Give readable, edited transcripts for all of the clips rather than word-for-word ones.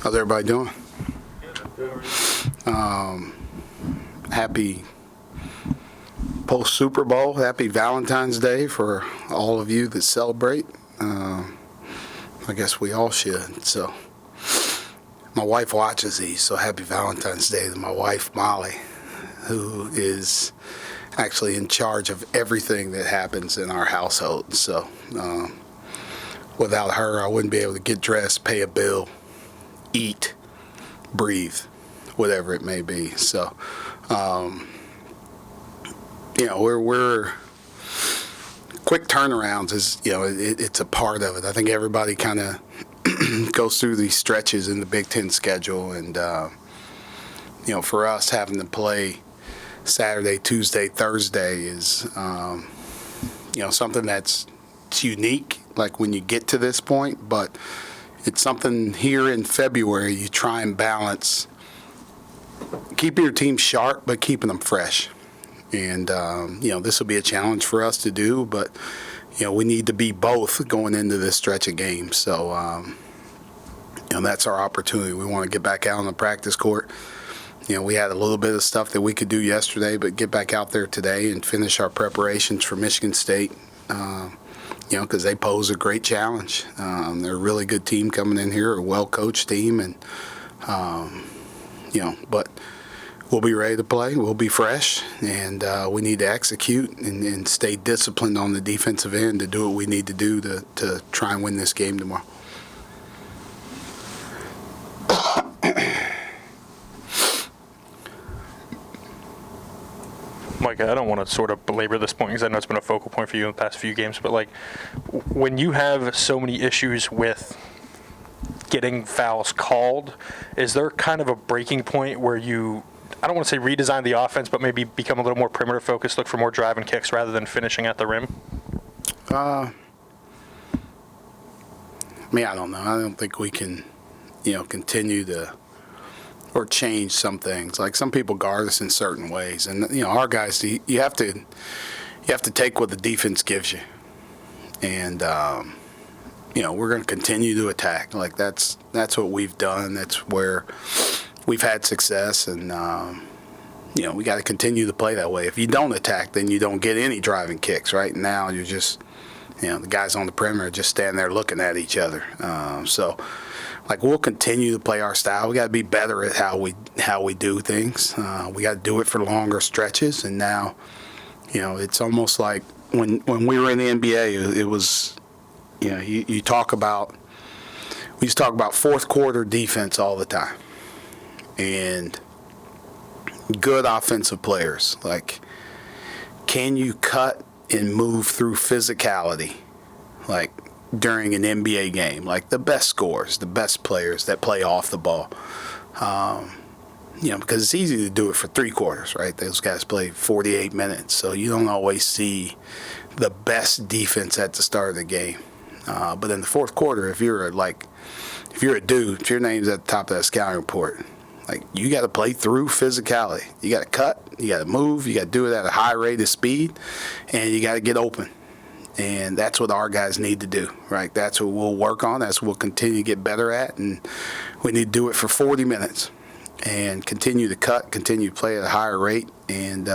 How's everybody doing? Happy post-Super Bowl. Happy Valentine's Day for all of you that celebrate. I guess we all should. So, my wife watches these, so happy Valentine's Day to my wife, Molly, who is actually in charge of everything that happens in our household. So, without her, I wouldn't be able to get dressed, pay a bill, eat, breathe, whatever it may be. So, we're quick turnarounds is, it's a part of it. I think everybody kind of goes through these stretches in the Big Ten schedule. And, for us having to play Saturday, Tuesday, Thursday is, something that's unique, like when you get to this point. But it's something here in February you try and balance keeping your team sharp but keeping them fresh. And, this will be a challenge for us to do, but, we need to be both going into this stretch of games. So, that's our opportunity. We want to get back out on the practice court. We had a little bit of stuff that we could do yesterday, but get back out there today and finish our preparations for Michigan State, because they pose a great challenge. They're a really good team coming in here, a well-coached team, and, but we'll be ready to play. We'll be fresh, and we need to execute and stay disciplined on the defensive end to do what we need to do to try and win this game tomorrow. Micah, I don't want to sort of belabor this point because I know it's been a focal point for you in the past few games, but when you have so many issues with getting fouls called, is there kind of a breaking point where you, I don't want to say redesign the offense, but maybe become a little more perimeter focused, look for more driving kicks rather than finishing at the rim? I don't know. I don't think we can, continue to or change some things. Like some people guard us in certain ways, and our guys, you have to take what the defense gives you, and we're going to continue to attack. Like that's what we've done. That's where we've had success, and we got to continue to play that way. If you don't attack, then you don't get any driving kicks. Right now, you're just the guys on the perimeter just standing there looking at each other. We'll continue to play our style. We got to be better at how we do things. We got to do it for longer stretches. And now, it's almost like when we were in the NBA, it was, you talk about, we used to talk about fourth quarter defense all the time. And good offensive players, like, can you cut and move through physicality, like, during an NBA game, like the best scorers, the best players that play off the ball, because it's easy to do it for 3 quarters, right? Those guys play 48 minutes, so you don't always see the best defense at the start of the game. But in the fourth quarter, if you're a dude, if your name's at the top of that scouting report, like you got to play through physicality. You got to cut, you got to move, you got to do it at a high rate of speed, and you got to get open. And that's what our guys need to do, right? That's what we'll work on. That's what we'll continue to get better at. And we need to do it for 40 minutes and continue to cut, continue to play at a higher rate, and,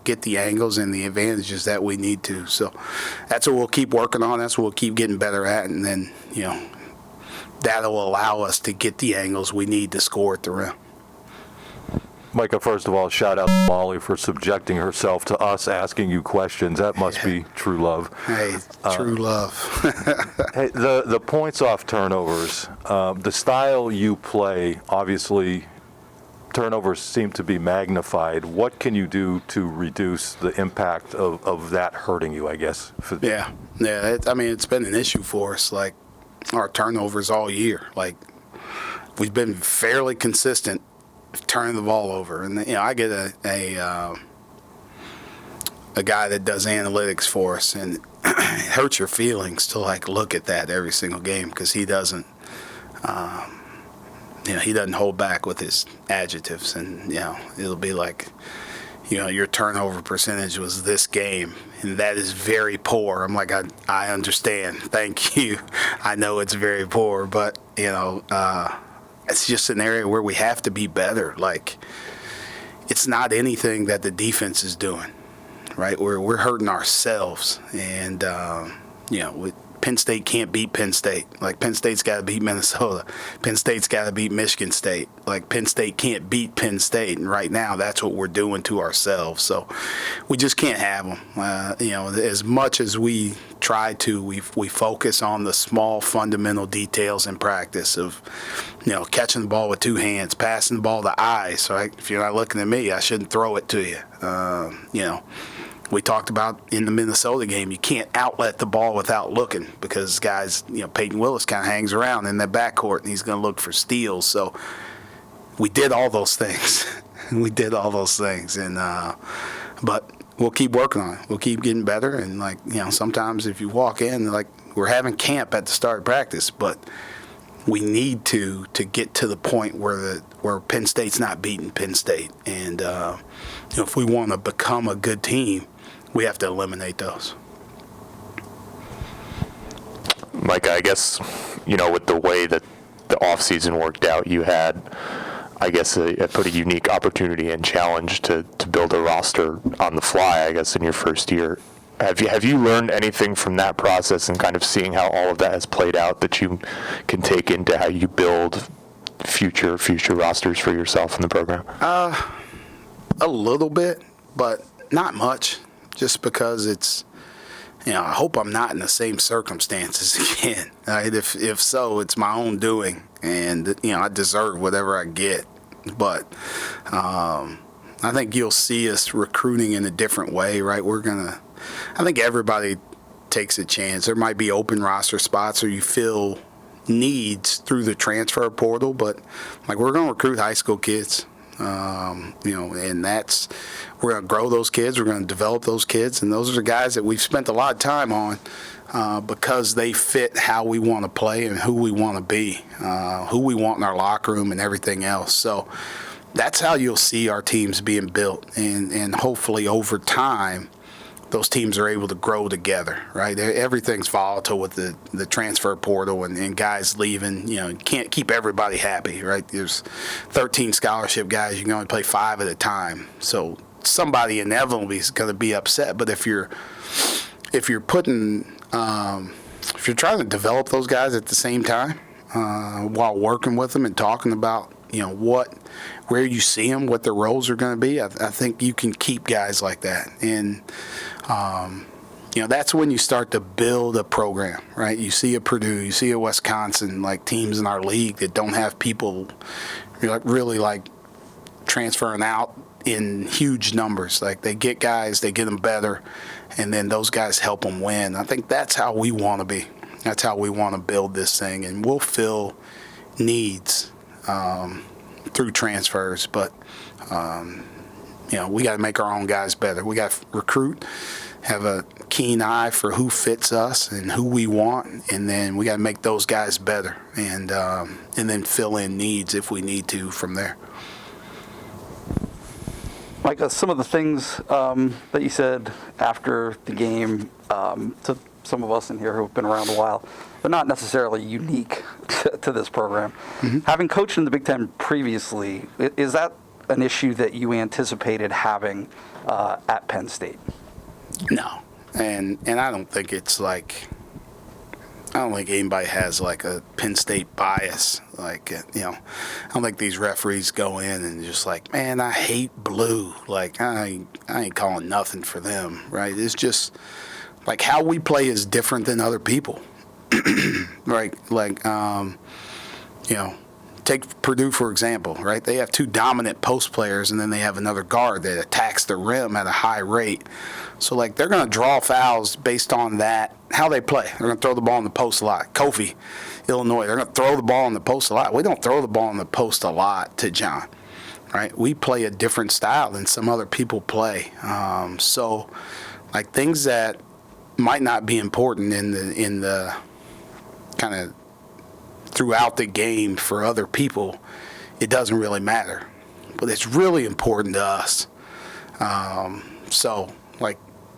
get the angles and the advantages that we need to. So that's what we'll keep working on. That's what we'll keep getting better at. And then, that'll allow us to get the angles we need to score at the rim. Micah, first of all, shout out to Molly for subjecting herself to us asking you questions. That must be true love. Hey, true love. Hey, the points off turnovers, the style you play, obviously turnovers seem to be magnified. What can you do to reduce the impact of that hurting you, I guess? Yeah. It's been an issue for us, like our turnovers all year. Like we've been fairly consistent turning the ball over, and I get a guy that does analytics for us, and it hurts your feelings to look at that every single game because he doesn't hold back with his adjectives, and it'll be like, your turnover percentage was this game, and that is very poor. I'm like, I understand, thank you, I know it's very poor, but it's just an area where we have to be better. Like, it's not anything that the defense is doing, right? We're hurting ourselves, and Penn State can't beat Penn State. Like, Penn State's got to beat Minnesota. Penn State's got to beat Michigan State. Like, Penn State can't beat Penn State, and right now that's what we're doing to ourselves. So we just can't have them. As much as we try to, we focus on the small fundamental details in practice of, catching the ball with two hands, passing the ball to eyes. Right? If you're not looking at me, I shouldn't throw it to you. We talked about in the Minnesota game, you can't outlet the ball without looking because guys, Peyton Willis kind of hangs around in that backcourt and he's going to look for steals. So we did all those things. But we'll keep working on it. We'll keep getting better. And sometimes if you walk in, we're having camp at the start of practice, but we need to get to the point where Penn State's not beating Penn State. And if we want to become a good team, we have to eliminate those. Micah, I guess, with the way that the offseason worked out, you had, I guess, a pretty unique opportunity and challenge to build a roster on the fly, I guess, in your first year. Have you learned anything from that process and kind of seeing how all of that has played out that you can take into how you build future rosters for yourself in the program? A little bit, but not much. Just because it's, I hope I'm not in the same circumstances again. Right? If so, it's my own doing, and I deserve whatever I get. But I think you'll see us recruiting in a different way, right? I think everybody takes a chance. There might be open roster spots, or you fill needs through the transfer portal, but we're going to recruit high school kids. And we're going to grow those kids. We're going to develop those kids. And those are the guys that we've spent a lot of time on because they fit how we want to play and who we want to be, who we want in our locker room and everything else. So that's how you'll see our teams being built. And hopefully over time, those teams are able to grow together, right? Everything's volatile with the transfer portal and guys leaving. You can't keep everybody happy, right? There's 13 scholarship guys. You can only play 5 at a time. So somebody inevitably is going to be upset. But if you're trying to develop those guys at the same time while working with them and talking about, where you see them, what their roles are going to be, I think you can keep guys like that. And that's when you start to build a program, right? You see a Purdue, you see a Wisconsin, teams in our league that don't have people really transferring out in huge numbers. They get guys, they get them better, and then those guys help them win. I think that's how we want to be. That's how we want to build this thing, and we'll fill needs through transfers, but we got to make our own guys better. We got to recruit, have a keen eye for who fits us and who we want, and then we got to make those guys better, and then fill in needs if we need to from there. Micah, some of the things that you said after the game to some of us in here who have been around a while, but not necessarily unique to this program. Mm-hmm. Having coached in the Big Ten previously, is that an issue that you anticipated having at Penn State? No, and I don't think it's I don't think anybody has a Penn State bias. I don't think these referees go in and just man, I hate blue. I ain't calling nothing for them, right? It's just how we play is different than other people, right? Take Purdue, for example, right? They have 2 dominant post players, and then they have another guard that attacks the rim at a high rate. So, they're going to draw fouls based on that, how they play. They're going to throw the ball in the post a lot. Kofi, Illinois, they're going to throw the ball in the post a lot. We don't throw the ball in the post a lot to John, right? We play a different style than some other people play. So, things that might not be important in the kind of throughout the game for other people, it doesn't really matter. But it's really important to us.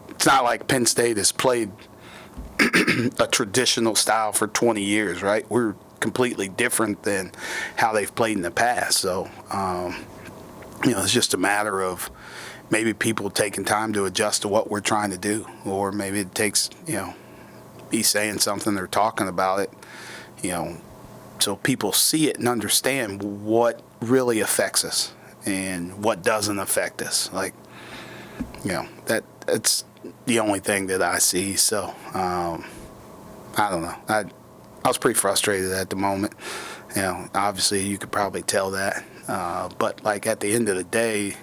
It's not like Penn State has played a traditional style for 20 years, right? We're completely different than how they've played in the past. So, it's just a matter of maybe people taking time to adjust to what we're trying to do, or maybe it takes, me saying something or talking about it, so people see it and understand what really affects us and what doesn't affect us. Like, that's the only thing that I see. So, I don't know. I was pretty frustrated at the moment. Obviously you could probably tell that. But like at the end of the day,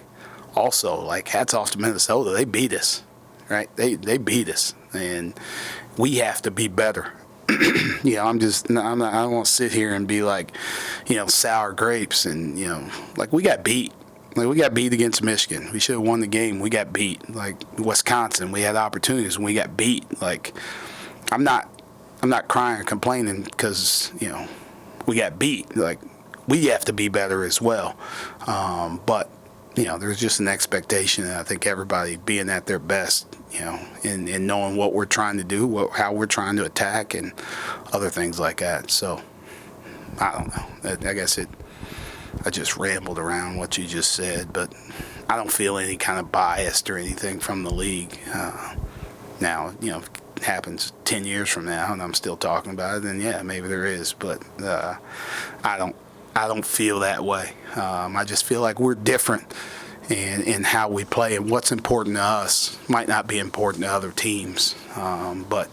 also, like, hats off to Minnesota. They beat us, right? They beat us, and we have to be better. I don't want to sit here and be like, sour grapes, and like, we got beat. Like, we got beat against Michigan. We should have won the game. We got beat. Like, Wisconsin, we had opportunities and we got beat. Like, I'm not crying or complaining because we got beat. Like, we have to be better as well. But there's just an expectation, and I think everybody being at their best, and knowing what we're trying to do, how we're trying to attack, and other things like that. So, I don't know. I guess I just rambled around what you just said, but I don't feel any kind of biased or anything from the league. Now, if it happens 10 years from now and I'm still talking about it, then yeah, maybe there is, but I don't feel that way. I just feel like we're different in how we play, and what's important to us might not be important to other teams. But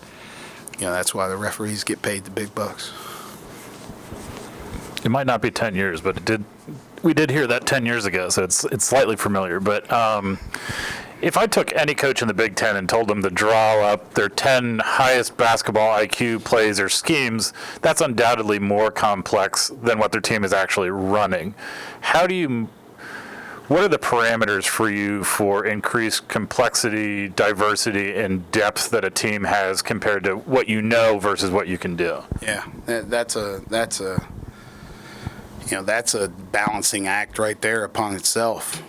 that's why the referees get paid the big bucks. It might not be 10 years, but we did hear that 10 years ago, so it's slightly familiar. But if I took any coach in the Big Ten and told them to draw up their 10 highest basketball IQ plays or schemes, that's undoubtedly more complex than what their team is actually running. What are the parameters for you for increased complexity, diversity, and depth that a team has compared to what you know versus what you can do? Yeah, that's a balancing act right there upon itself.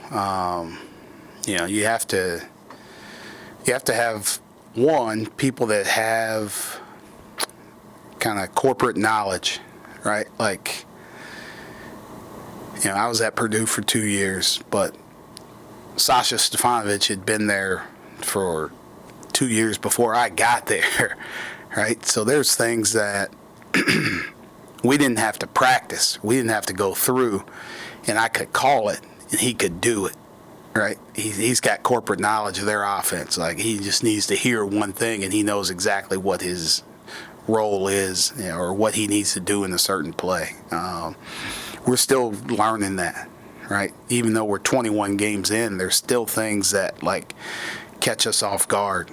You have to have people that have kind of corporate knowledge, right? Like, I was at Purdue for 2 years, but Sasha Stefanovic had been there for 2 years before I got there, right? So there's things that we didn't have to practice. We didn't have to go through, and I could call it, and he could do it, right? He's got corporate knowledge of their offense. Like, he just needs to hear one thing, and he knows exactly what his role is, or what he needs to do in a certain play. We're still learning that, right? Even though we're 21 games in, there's still things that, like, catch us off guard.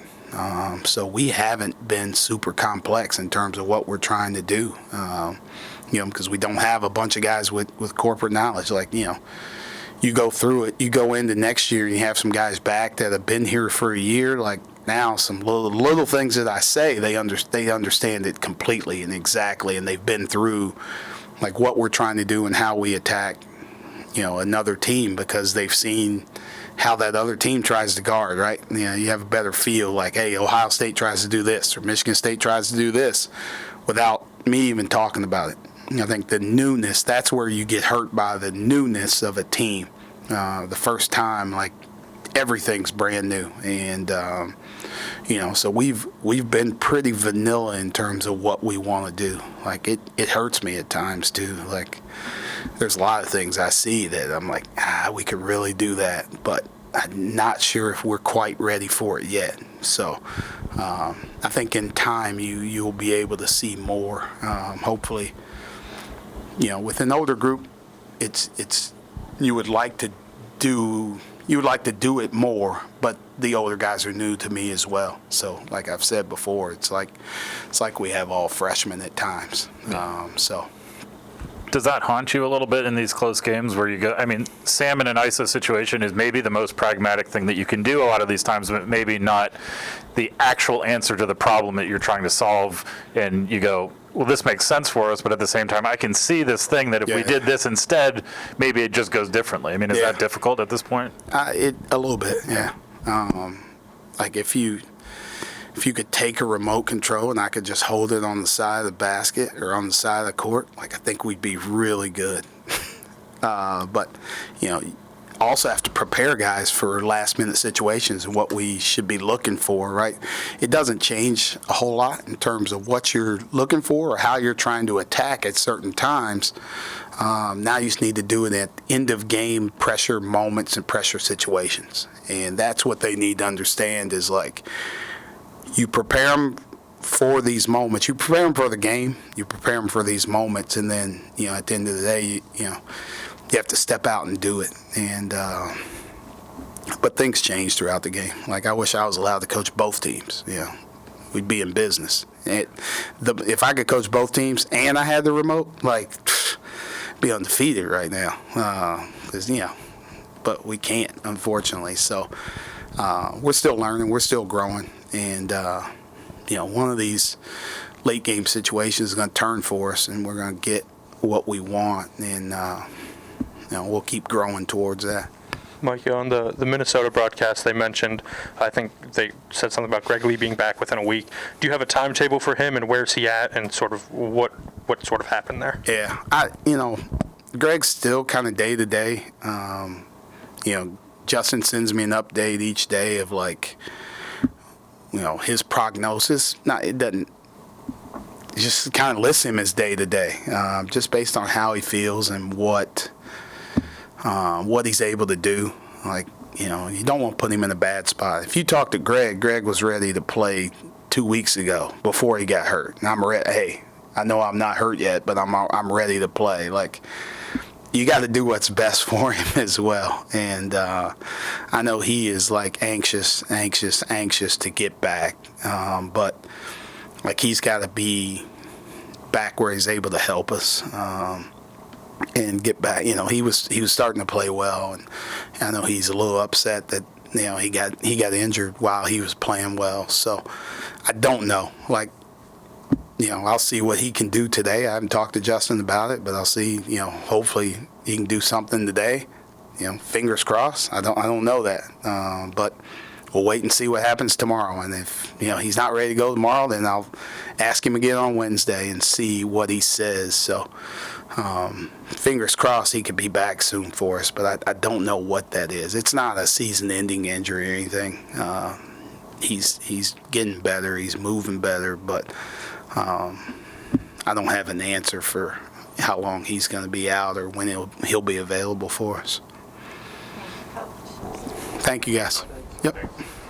So we haven't been super complex in terms of what we're trying to do, because we don't have a bunch of guys with corporate knowledge. Like, you go through it, you go into next year and you have some guys back that have been here for a year. Like, now some little things that I say, they understand it completely and exactly, and they've been through, like, what we're trying to do and how we attack, another team, because they've seen how that other team tries to guard, right? You have a better feel, like, hey, Ohio State tries to do this, or Michigan State tries to do this, without me even talking about it. I think the newness, that's where you get hurt by the newness of a team. The first time, like, everything's brand new, and so we've been pretty vanilla in terms of what we want to do. Like, it hurts me at times too. Like, there's a lot of things I see that I'm like, we could really do that, but I'm not sure if we're quite ready for it yet. So I think in time you'll be able to see more. Hopefully, with an older group, it's you would like to do it more, but the older guys are new to me as well. So, like I've said before, it's like we have all freshmen at times. So. Does that haunt you a little bit in these close games where you go, I mean, Sam in an ISO situation is maybe the most pragmatic thing that you can do a lot of these times, but maybe not the actual answer to the problem that you're trying to solve, and you go, well, this makes sense for us, but at the same time, I can see this thing that if we did this instead, maybe it just goes differently. I mean, is that difficult at this point? A little bit, yeah. Like, if you if you could take a remote control and I could just hold it on the side of the basket or on the side of the court, like I think we'd be really good. But, also have to prepare guys for last-minute situations and what we should be looking for, right? It doesn't change a whole lot in terms of what you're looking for or how you're trying to attack at certain times. Now you just need to do it at end-of-game pressure moments and pressure situations. And that's what they need to understand is, like, you prepare them for these moments. You prepare them for the game. You prepare them for these moments. And then, at the end of the day, you have to step out and do it. And but things change throughout the game. Like, I wish I was allowed to coach both teams. We'd be in business. If I could coach both teams and I had the remote, like, be undefeated right now. But we can't, unfortunately. So we're still learning. We're still growing. And, one of these late game situations is going to turn for us, and we're going to get what we want. And, we'll keep growing towards that. Micah, on the Minnesota broadcast, they mentioned, I think they said something about Greg Lee being back within a week. Do you have a timetable for him, and where's he at, and sort of what sort of happened there? Yeah, Greg's still kind of day to day. Justin sends me an update each day of, like, his prognosis. It doesn't. Just kind of list him as day to day, just based on how he feels and what he's able to do. Like, you don't want to put him in a bad spot. If you talk to Greg was ready to play 2 weeks ago before he got hurt. And I'm ready. Hey, I know I'm not hurt yet, but I'm ready to play. Like, you got to do what's best for him as well. And I know he is, like, anxious to get back. But, like, he's got to be back where he's able to help us. And get back. He was starting to play well, and I know he's a little upset that he got injured while he was playing well. So I don't know. Like, I'll see what he can do today. I haven't talked to Justin about it, but I'll see. Hopefully he can do something today. Fingers crossed. I don't know that, but we'll wait and see what happens tomorrow. And if he's not ready to go tomorrow, then I'll ask him again on Wednesday and see what he says. So. Fingers crossed he could be back soon for us, but I don't know what that is. It's not a season-ending injury or anything. He's getting better. He's moving better, but I don't have an answer for how long he's going to be out or when he'll be available for us. Thank you, guys. Yep.